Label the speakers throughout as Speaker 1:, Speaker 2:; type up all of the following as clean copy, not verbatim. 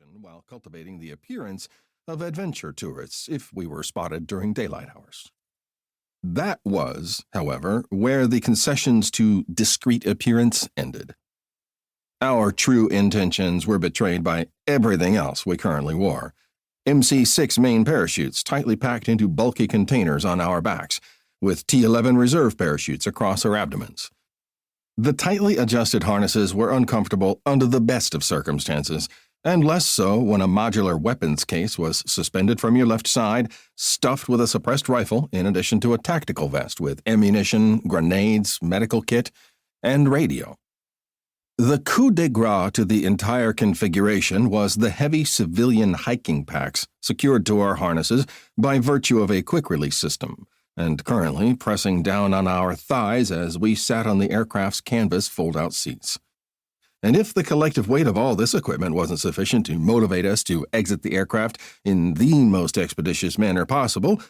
Speaker 1: protection while cultivating the appearance of adventure tourists if we were spotted during daylight hours. That was, however, where the concessions to discreet appearance ended. Our true intentions were betrayed by everything else we currently wore. MC-6 main parachutes tightly packed into bulky containers on our backs, with T-11 reserve parachutes across our abdomens. The tightly adjusted harnesses were uncomfortable under the best of circumstances, and less so when a modular weapons case was suspended from your left side, stuffed with a suppressed rifle in addition to a tactical vest with ammunition, grenades, medical kit, and radio. The coup de grace to the entire configuration was the heavy civilian hiking packs secured to our harnesses by virtue of a quick-release system, and currently pressing down on our thighs as we sat on the aircraft's canvas fold-out seats. And if the collective weight of all this equipment wasn't sufficient to motivate us to exit the aircraft in the most expeditious manner possible,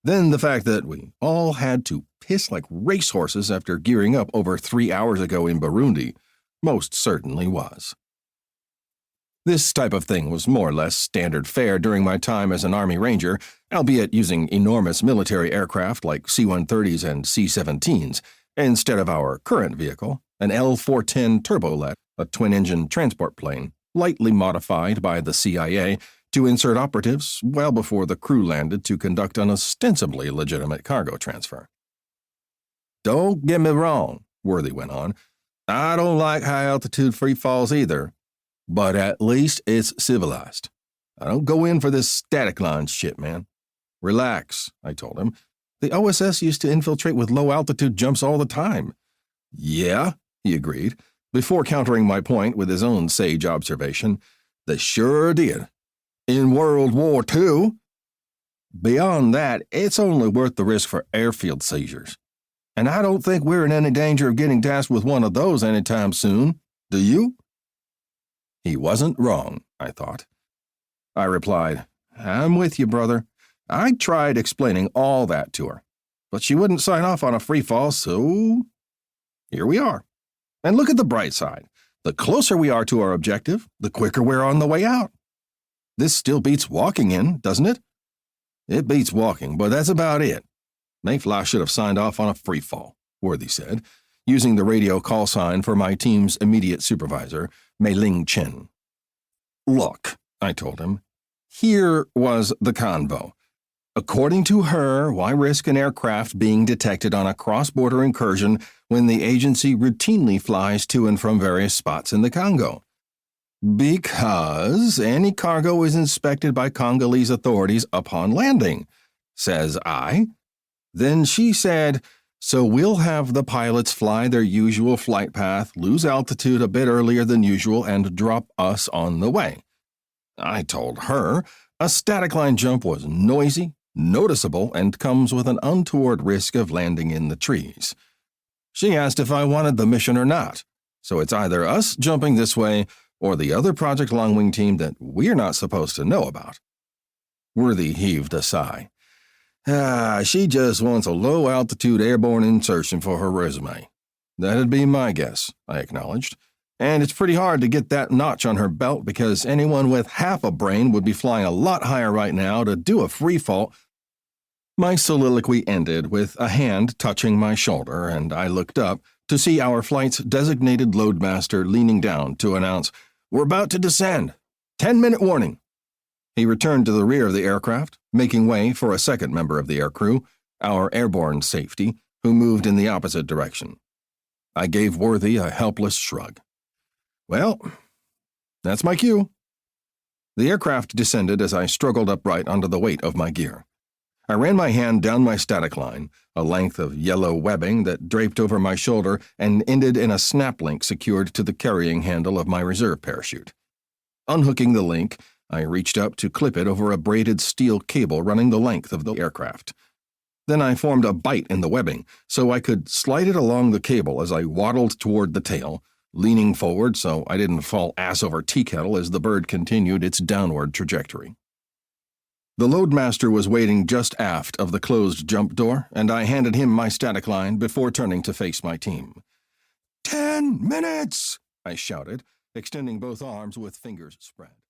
Speaker 1: then the fact that we all had to piss like racehorses after gearing up over 3 hours ago in Burundi most certainly was. This type of thing was more or less standard fare during my time as an Army Ranger, albeit using enormous military aircraft like C-130s and C-17s, instead of our current vehicle, an L-410 turbojet, a twin-engine transport plane, lightly modified by the CIA to insert operatives well before the crew landed to conduct an ostensibly legitimate cargo transfer. "Don't get me wrong," Worthy went on. "I don't like high-altitude free falls either, but at least it's civilized. I don't go in for this static line shit, man." "Relax," I told him. "The OSS used to infiltrate with low-altitude jumps all the time." "Yeah," he agreed, before countering my point with his own sage observation. "They sure did. In World War II. Beyond that, it's only worth the risk for airfield seizures. And I don't think we're in any danger of getting tasked with one of those anytime soon. Do you?" He wasn't wrong, I thought. I replied, "I'm with you, brother. I tried explaining all that to her, but she wouldn't sign off on a free fall, so here we are. And look at the bright side. The closer we are to our objective, the quicker we're on the way out. This still beats walking in, doesn't it?" "It beats walking, but that's about it. Mayfly should have signed off on a free fall," Worthy said, using the radio call sign for my team's immediate supervisor, Mei Ling Chen. "Look," I told him, "here was the convo. According to her, why risk an aircraft being detected on a cross-border incursion when the agency routinely flies to and from various spots in the Congo? Because any cargo is inspected by Congolese authorities upon landing," says I. Then she said, "So we'll have the pilots fly their usual flight path, lose altitude a bit earlier than usual, and drop us on the way." I told her a static line jump was noisy, noticeable, and comes with an untoward risk of landing in the trees. She asked if I wanted the mission or not, so it's either us jumping this way or the other Project Longwing team that we're not supposed to know about. Worthy heaved a sigh. She just wants a low-altitude airborne insertion for her resume." "That'd be my guess," I acknowledged. "And it's pretty hard to get that notch on her belt because anyone with half a brain would be flying a lot higher right now to do a free fall." My soliloquy ended with a hand touching my shoulder, and I looked up to see our flight's designated loadmaster leaning down to announce, "We're about to descend. 10-minute warning." He returned to the rear of the aircraft, making way for a second member of the aircrew, our airborne safety, who moved in the opposite direction. I gave Worthy a helpless shrug. "Well, that's my cue." The aircraft descended as I struggled upright under the weight of my gear. I ran my hand down my static line, a length of yellow webbing that draped over my shoulder and ended in a snap link secured to the carrying handle of my reserve parachute. Unhooking the link, I reached up to clip it over a braided steel cable running the length of the aircraft. Then I formed a bite in the webbing so I could slide it along the cable as I waddled toward the tail, leaning forward so I didn't fall ass over tea kettle as the bird continued its downward trajectory. The loadmaster was waiting just aft of the closed jump door, and I handed him my static line before turning to face my team. 10 minutes! I shouted, extending both arms with fingers spread.